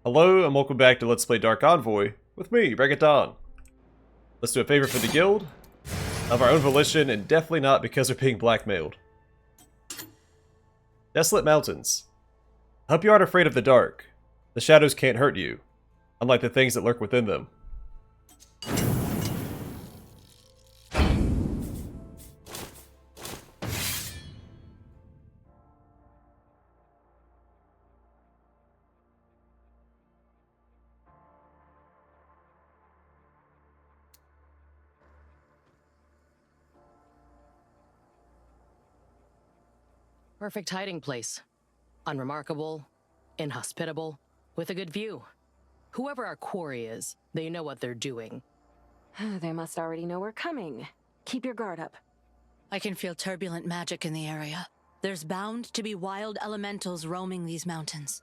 Hello and welcome back to Let's Play Dark Envoy with me, Reggaeton. Let's do a favor for the guild, of our own volition, and definitely not because we're being blackmailed. Desolate Mountains. I hope you aren't afraid of the dark. The shadows can't hurt you, unlike the things that lurk within them. Perfect hiding place. Unremarkable, inhospitable, with a good view. Whoever our quarry is, they know what they're doing. They must already know we're coming. Keep your guard up. I can feel turbulent magic in the area. There's bound to be wild elementals roaming these mountains.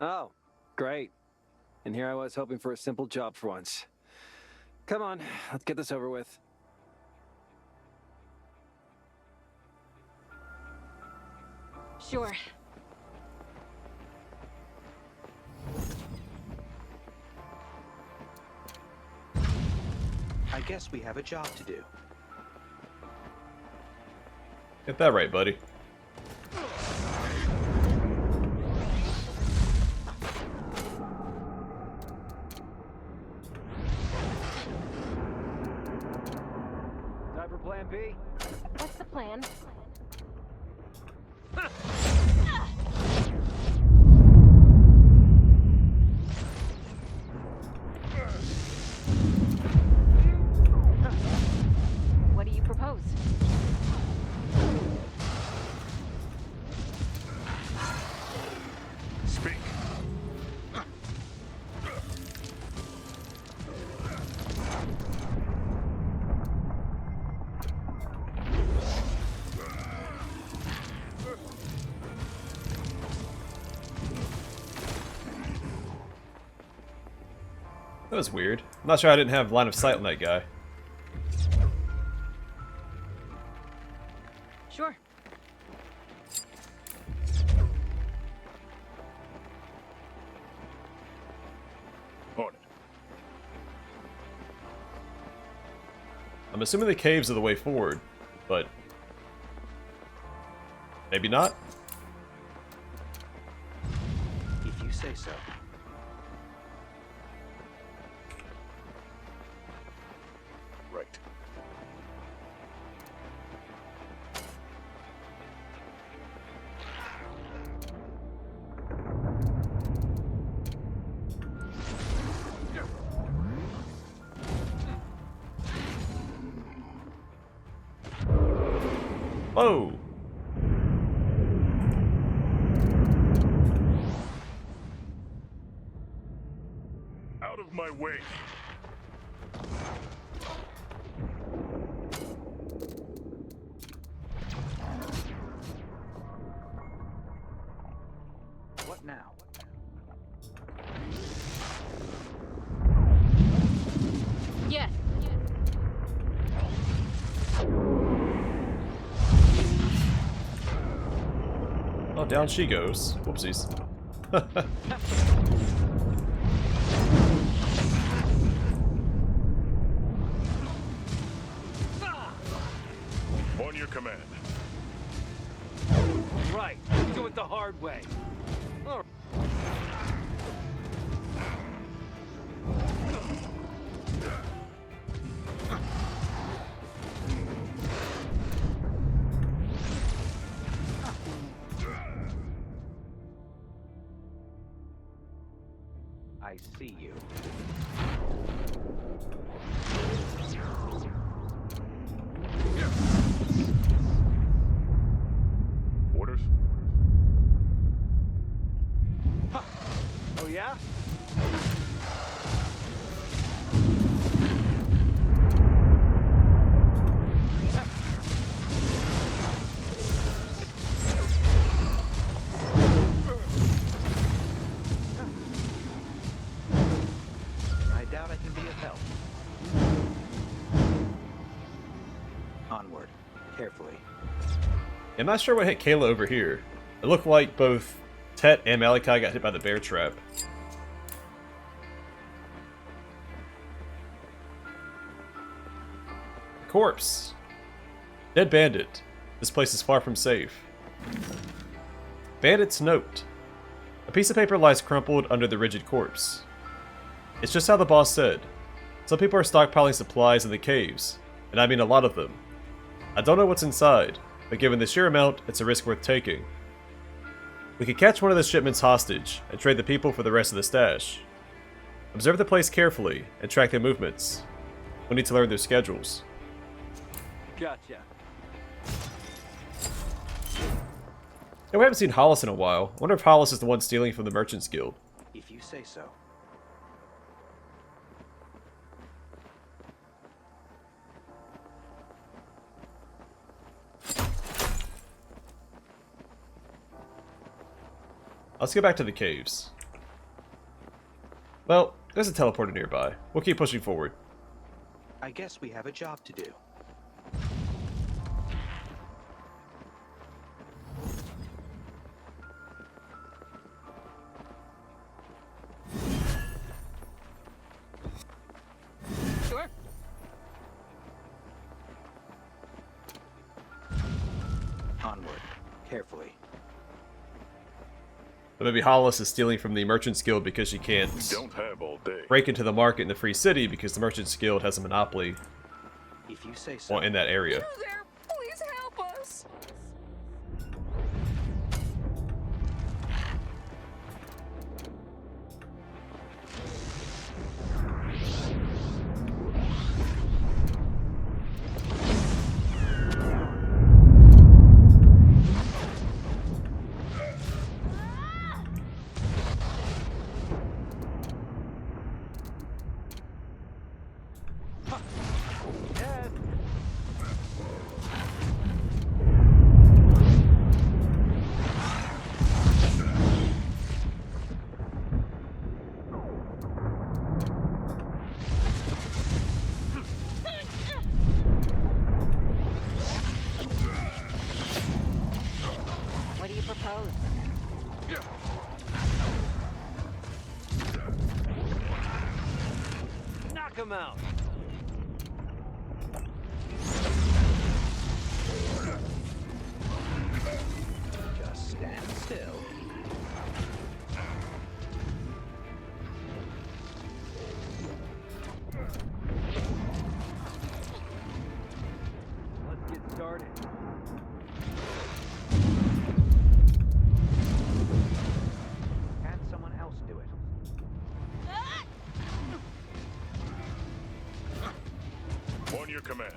Oh, great. And here I was hoping for a simple job for once. Come on, let's get this over with. Sure. I guess we have a job to do. Get that right, buddy. Time for plan B? What's the plan? What do you propose? Speak. That was weird. I'm not sure I didn't have line of sight on that guy. Sure. On it. I'm assuming the caves are the way forward, but maybe not? If you say so. Right. Whoa! Out of my way. What now? Yes. Oh, down she goes. Whoopsies. On your command. Right, do it the hard way. I see you. Orders? Oh yeah? I doubt I can be of help. Onward. Carefully. I'm not sure what hit Kayla over here. It looked like both Tet and Malachi got hit by the bear trap. corpse. Dead bandit. This place is far from safe. Bandit's note. A piece of paper lies crumpled under the rigid corpse. It's just how the boss said. Some people are stockpiling supplies in the caves, and I mean a lot of them. I don't know what's inside, but given the sheer amount, it's a risk worth taking. We could catch one of the shipments hostage and trade the people for the rest of the stash. Observe the place carefully and track their movements. We need to learn their schedules. Gotcha. Yeah, we haven't seen Hollis in a while. I wonder if Hollis is the one stealing from the Merchants Guild. If you say so. Let's get back to the caves. Well, there's a teleporter nearby. We'll keep pushing forward. I guess we have a job to do. Sure. Onward. Carefully. But maybe Hollis is stealing from the Merchants Guild because she can't Don't have all day. break into the market in the Free City because the Merchants Guild has a monopoly If you say so. in that area. There, please help us. What do you propose? Knock him out. Just stand still. Let's get started. Have someone else do it. On your command.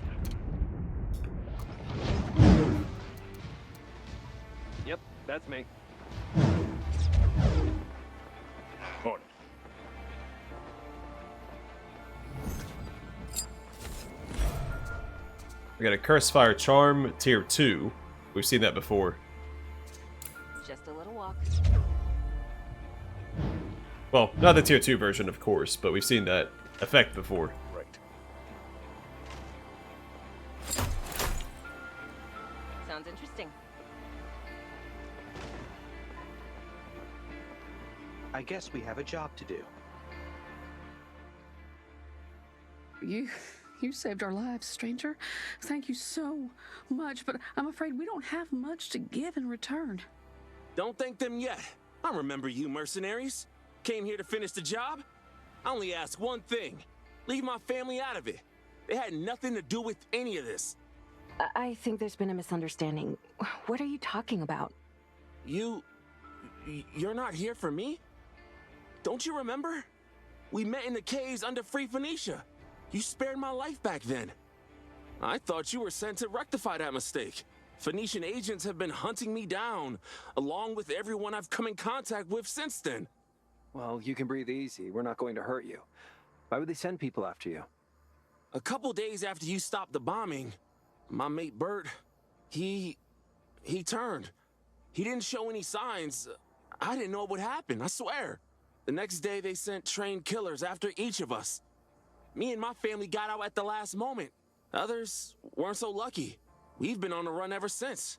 Yep, that's me. On it. We got a Curse Fire Charm, Tier 2. We've seen that before. Just a little walk. Well, not the Tier 2 version, of course, but we've seen that effect before. Right. Sounds interesting. I guess we have a job to do. You saved our lives, stranger. Thank you so much, but I'm afraid we don't have much to give in return. Don't thank them yet. I remember you mercenaries. Came here to finish the job. I only ask one thing. Leave my family out of it. They had nothing to do with any of this. I think there's been a misunderstanding. What are you talking about? You're not here for me? Don't you remember? We met in the caves under Free Phoenicia. You spared my life back then. I thought you were sent to rectify that mistake. Phoenician agents have been hunting me down, along with everyone I've come in contact with since then. Well, you can breathe easy. We're not going to hurt you. Why would they send people after you? A couple days after you stopped the bombing, my mate Bert, he turned. He didn't show any signs. I didn't know what would happen, I swear. The next day they sent trained killers after each of us. Me and my family got out at the last moment. Others weren't so lucky. We've been on the run ever since.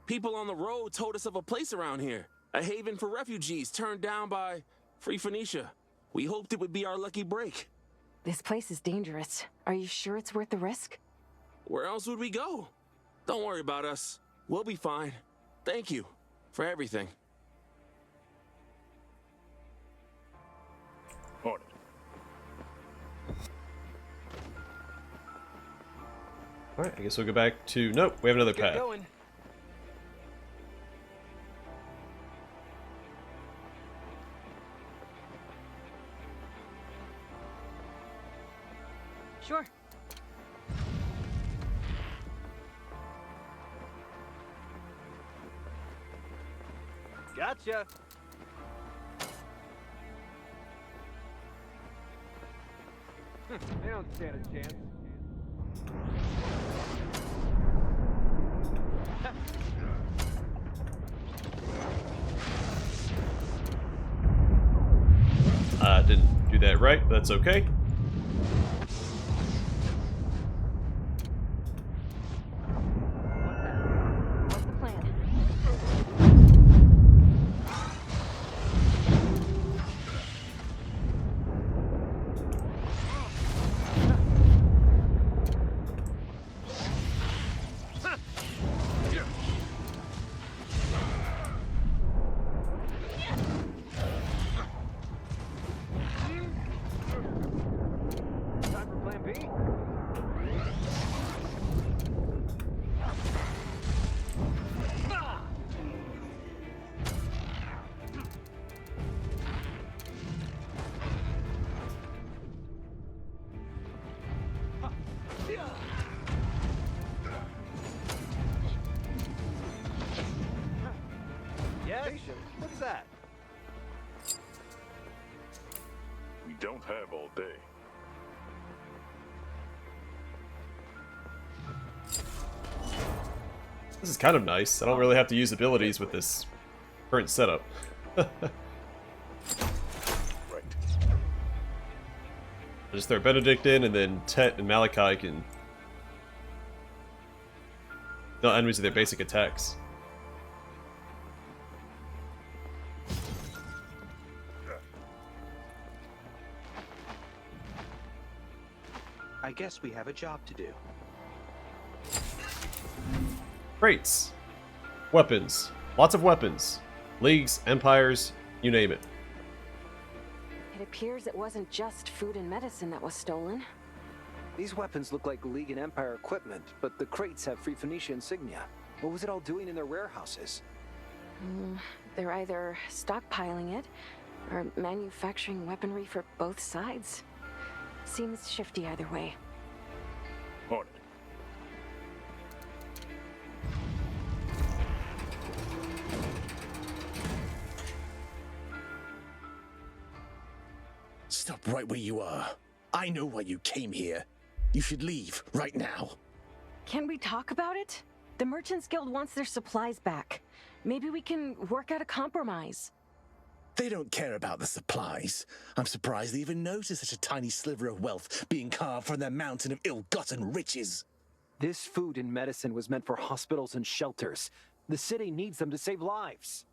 People on the road told us of a place around here, a haven for refugees turned down by Free Phoenicia. We hoped it would be our lucky break. This place is dangerous. Are you sure it's worth the risk? Where else would we go? Don't worry about us. We'll be fine. Thank you for everything. On it. Alright, I guess we'll go back to... Nope, we have another Get path. going. Sure. Gotcha. They don't stand a chance. I didn't do that right, but that's okay. What's the plan? Time for plan B? Yes? What's that? We don't have all day. This is kind of nice. I don't really have to use abilities with this current setup. Right. I just throw Benedict in, and then Tet and Malachi can... not enemies of their basic attacks. I guess we have a job to do. Crates. Weapons. Lots of weapons. Leagues, empires, you name it. It appears it wasn't just food and medicine that was stolen. These weapons look like League and Empire equipment, but the crates have Free Phoenicia insignia. What was it all doing in their warehouses? They're either stockpiling it or manufacturing weaponry for both sides. Seems shifty either way. On it. Stop right where you are. I know why you came here. You should leave right now. Can we talk about it? The Merchants Guild wants their supplies back. Maybe we can work out a compromise. They don't care about the supplies. I'm surprised they even notice such a tiny sliver of wealth being carved from their mountain of ill-gotten riches. This food and medicine was meant for hospitals and shelters. The city needs them to save lives.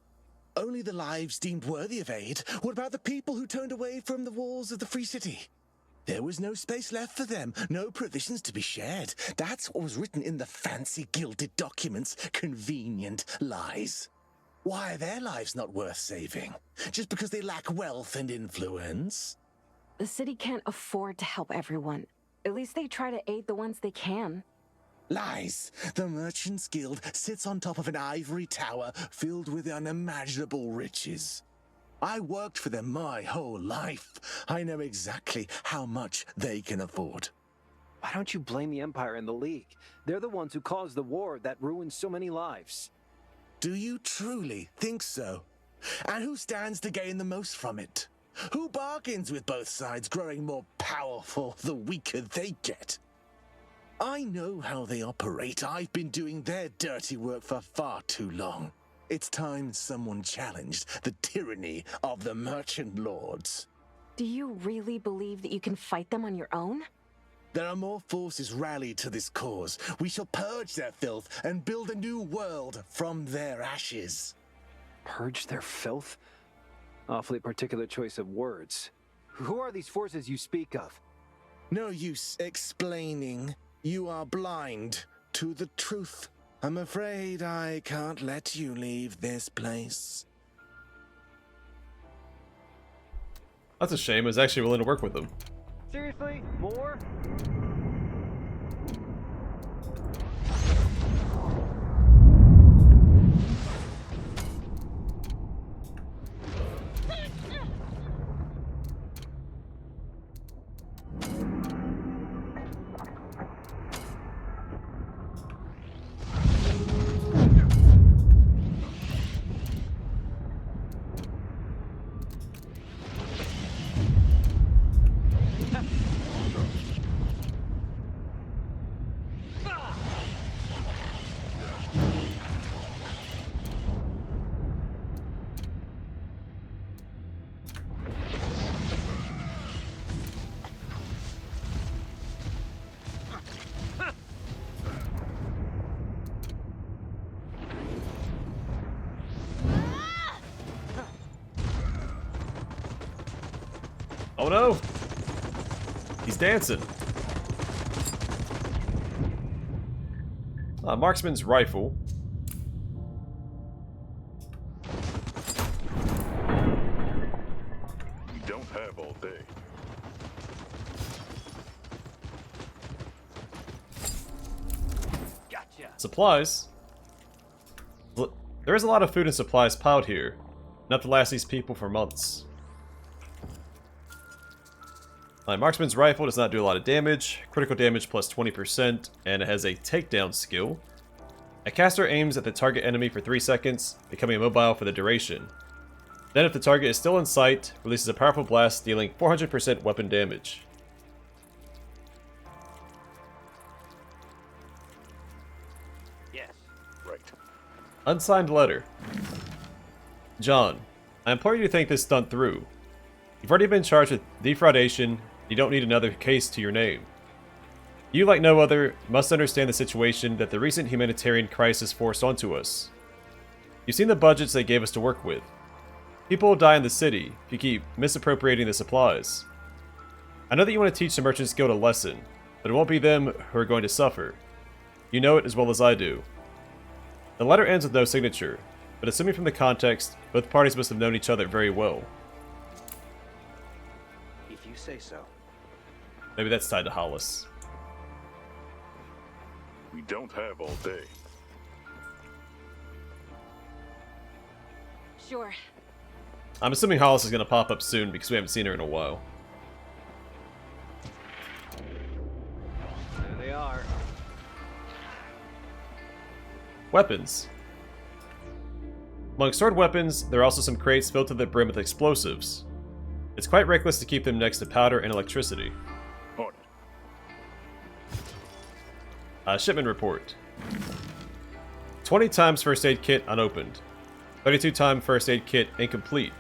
Only the lives deemed worthy of aid. What about the people who turned away from the walls of the free city? There was no space left for them, no provisions to be shared. That's what was written in the fancy gilded documents. Convenient lies. Why are their lives not worth saving? Just because they lack wealth and influence? The city can't afford to help everyone. At least they try to aid the ones they can. Lies. The Merchants Guild sits on top of an ivory tower filled with unimaginable riches. I worked for them my whole life. I know exactly how much they can afford. Why don't you blame the Empire and the League? They're the ones who caused the war that ruined so many lives. Do you truly think so? And who stands to gain the most from it? Who bargains with both sides, growing more powerful the weaker they get? I know how they operate. I've been doing their dirty work for far too long. It's time someone challenged the tyranny of the merchant lords. Do you really believe that you can fight them on your own? There are more forces rallied to this cause. We shall purge their filth and build a new world from their ashes. Purge their filth? Awfully particular choice of words. Who are these forces you speak of? No use explaining. You are blind to the truth. I'm afraid I can't let you leave this place. That's a shame. I was actually willing to work with them. Seriously? More? Oh no! He's dancing. Marksman's rifle. We don't have all day. Gotcha. Supplies. There is a lot of food and supplies piled here. Enough to last these people for months. My marksman's rifle does not do a lot of damage, critical damage plus 20%, and it has a takedown skill. A caster aims at the target enemy for 3 seconds, becoming immobile for the duration. Then if the target is still in sight, releases a powerful blast dealing 400% weapon damage. Yes. Right. Unsigned letter. John, I implore you to think this stunt through. You've already been charged with defraudation. You don't need another case to your name. You, like no other, must understand the situation that the recent humanitarian crisis forced onto us. You've seen the budgets they gave us to work with. People will die in the city if you keep misappropriating the supplies. I know that you want to teach the Merchants Guild a lesson, but it won't be them who are going to suffer. You know it as well as I do. The letter ends with no signature, but assuming from the context, both parties must have known each other very well. If you say so. Maybe that's tied to Hollis. We don't have all day. Sure. I'm assuming Hollis is going to pop up soon because we haven't seen her in a while. There they are. Weapons. Among stored weapons, there are also some crates filled to the brim with explosives. It's quite reckless to keep them next to powder and electricity. On it. Shipment report. 20 times first aid kit unopened. 32 time first aid kit incomplete.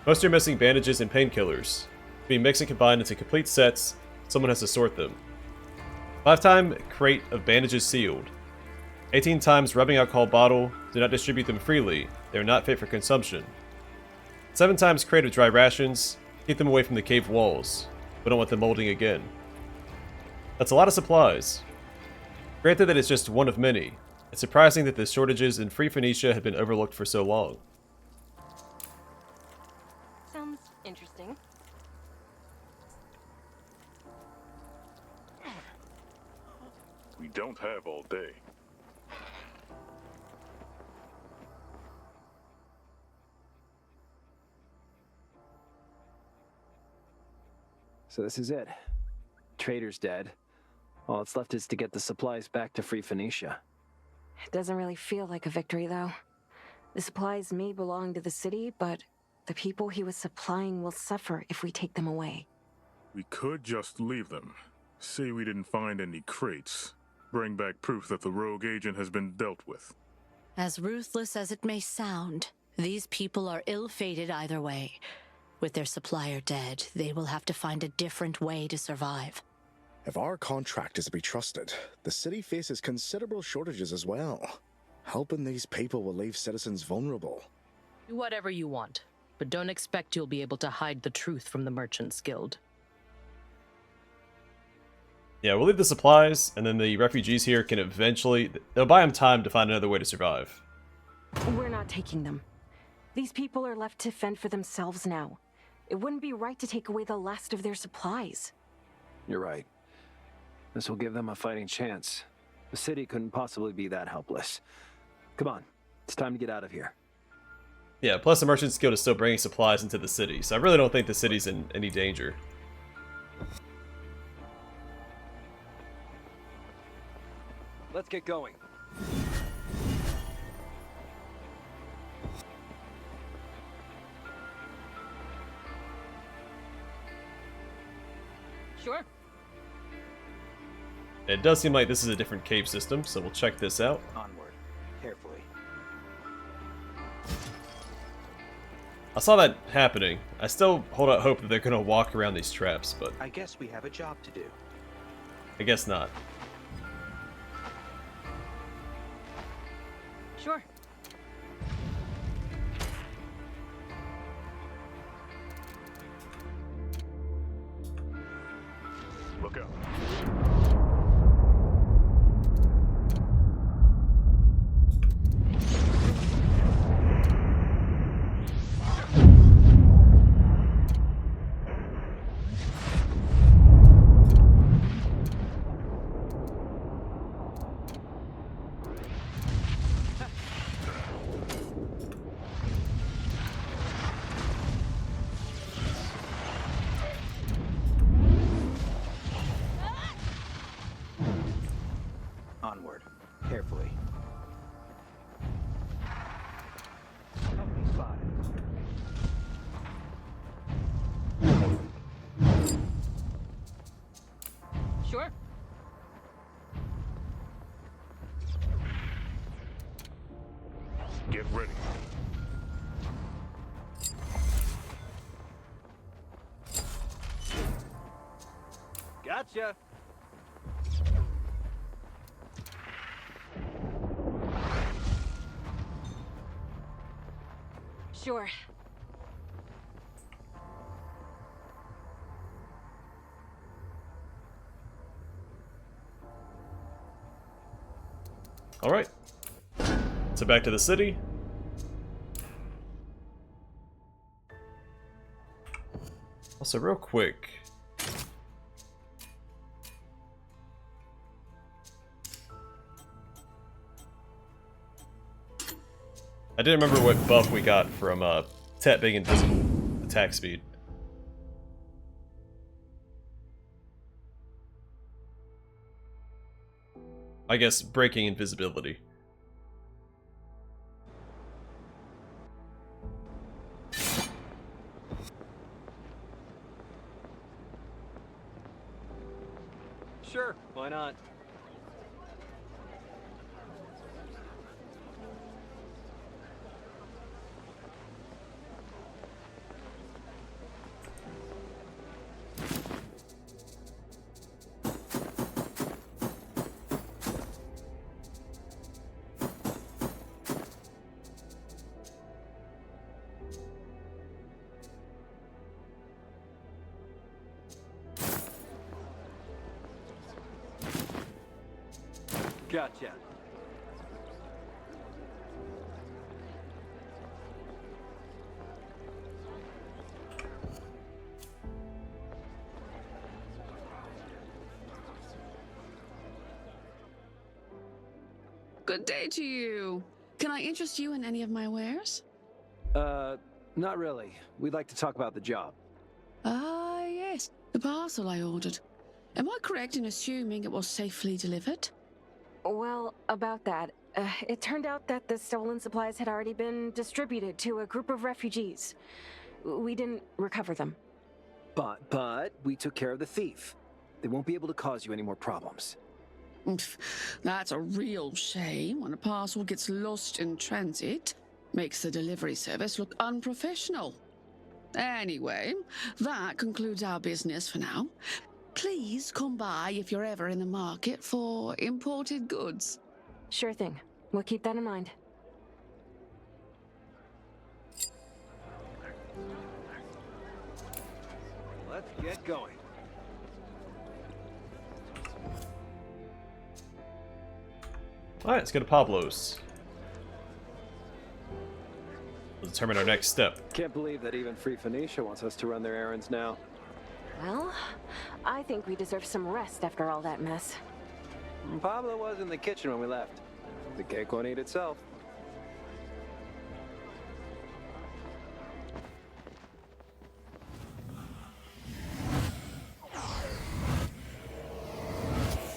Most are missing bandages and painkillers. Being mixed and combined into complete sets, someone has to sort them. 5 time crate of bandages sealed. 18 times rubbing alcohol bottle, do not distribute them freely, they are not fit for consumption. 7 times crate of dry rations, keep them away from the cave walls. We don't want them molding again. That's a lot of supplies. Granted that it's just one of many, it's surprising that the shortages in Free Phoenicia had been overlooked for so long. Sounds interesting. We don't have all day. So this is it. Trader's dead. All that's left is to get the supplies back to Free Phoenicia. It doesn't really feel like a victory, though. The supplies may belong to the city, but the people he was supplying will suffer if we take them away. We could just leave them. Say we didn't find any crates. Bring back proof that the rogue agent has been dealt with. As ruthless as it may sound, these people are ill-fated either way. With their supplier dead, they will have to find a different way to survive. If our contract is to be trusted, the city faces considerable shortages as well. Helping these people will leave citizens vulnerable. Do whatever you want, but don't expect you'll be able to hide the truth from the Merchants Guild. Yeah, we'll leave the supplies, and then the refugees here can eventually... They'll buy them time to find another way to survive. We're not taking them. These people are left to fend for themselves now. It wouldn't be right to take away the last of their supplies. You're right. This will give them a fighting chance. The city couldn't possibly be that helpless. Come on, it's time to get out of here. Yeah, plus the Merchant's Guild is still bringing supplies into the city, so I really don't think the city's in any danger. Let's get going. Sure. It does seem like this is a different cave system, so we'll check this out. Onward, carefully. I saw that happening. I still hold out hope that they're gonna walk around these traps, but I guess we have a job to do. I guess not. Sure. Look out. Onward, carefully. Enemy spotted. Sure. Get ready. Gotcha. Sure. Alright. So back to the city. Also, real quick. I didn't remember what buff we got from Tet being invisible. Attack speed. I guess breaking invisibility. Sure, why not? Gotcha. Good day to you. Can I interest you in any of my wares? Not really. We'd like to talk about the job. Ah, yes. The parcel I ordered. Am I correct in assuming it was safely delivered? Well, about that, it turned out that the stolen supplies had already been distributed to a group of refugees. We didn't recover them. But we took care of the thief. They won't be able to cause you any more problems. That's a real shame when a parcel gets lost in transit. Makes the delivery service look unprofessional. Anyway, that concludes our business for now. Please come by if you're ever in the market for imported goods. Sure thing. We'll keep that in mind. Let's get going. Alright, let's go to Pablo's. We'll determine our next step. Can't believe that even Free Phoenicia wants us to run their errands now. Well, I think we deserve some rest after all that mess. Pablo was in the kitchen when we left. The cake won't eat itself.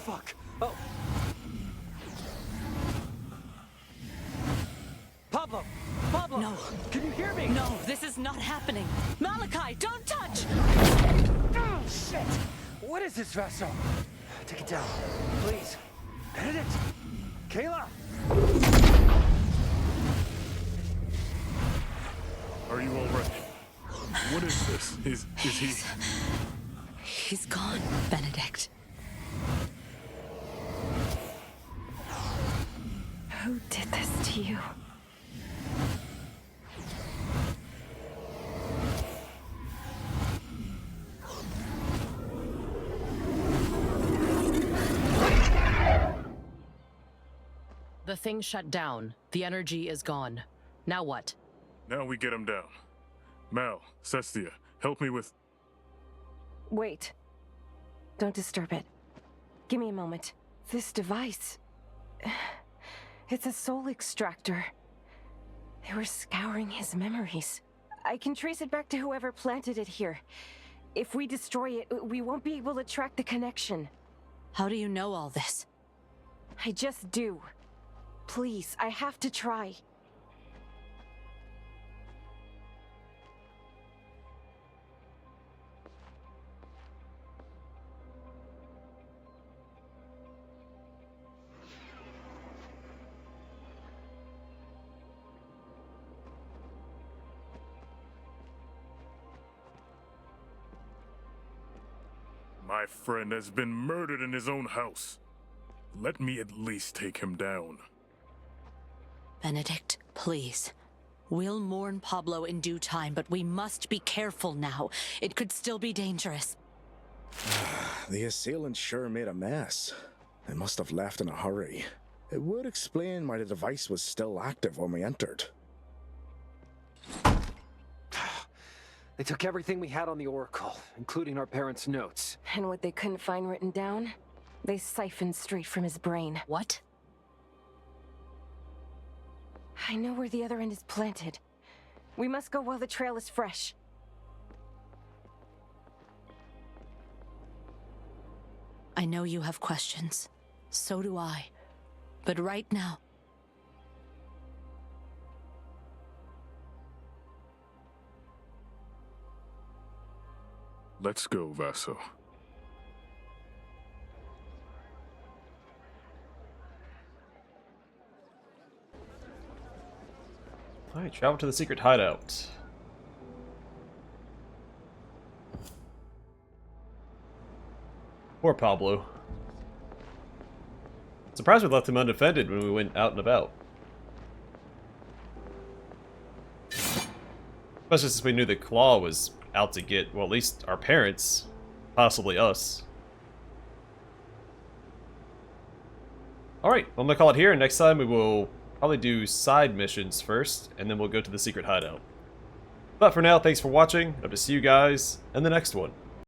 Fuck! Oh! Pablo! Pablo! No. Can you hear me? No, this is not happening. Malachi, don't touch! Oh, shit! What is this vessel? Take it down, please. Benedict! Kayla! Are you all right? What is this? Is he... He's gone, Benedict. Who did this to you? The thing shut down. The energy is gone. Now what? Now we get him down. Mal, Cestia, help me with... Wait. Don't disturb it. Give me a moment. This device... It's a soul extractor. They were scouring his memories. I can trace it back to whoever planted it here. If we destroy it, we won't be able to track the connection. How do you know all this? I just do. Please, I have to try. My friend has been murdered in his own house. Let me at least take him down. Benedict, please. We'll mourn Pablo in due time, but we must be careful now. It could still be dangerous. The assailants sure made a mess. They must have left in a hurry. It would explain why the device was still active when we entered. They took everything we had on the Oracle, including our parents' notes. And what they couldn't find written down, they siphoned straight from his brain. What? I know where the other end is planted. We must go while the trail is fresh. I know you have questions. So do I. But right now... Let's go, Vaso. Alright, travel to the secret hideout. Poor Pablo. Surprised we left him undefended when we went out and about. Especially since we knew the Claw was out to get, well, at least our parents. Possibly us. Alright, I'm gonna call it here, and next time we will probably do side missions first, and then we'll go to the secret hideout. But for now, thanks for watching. Hope to see you guys in the next one.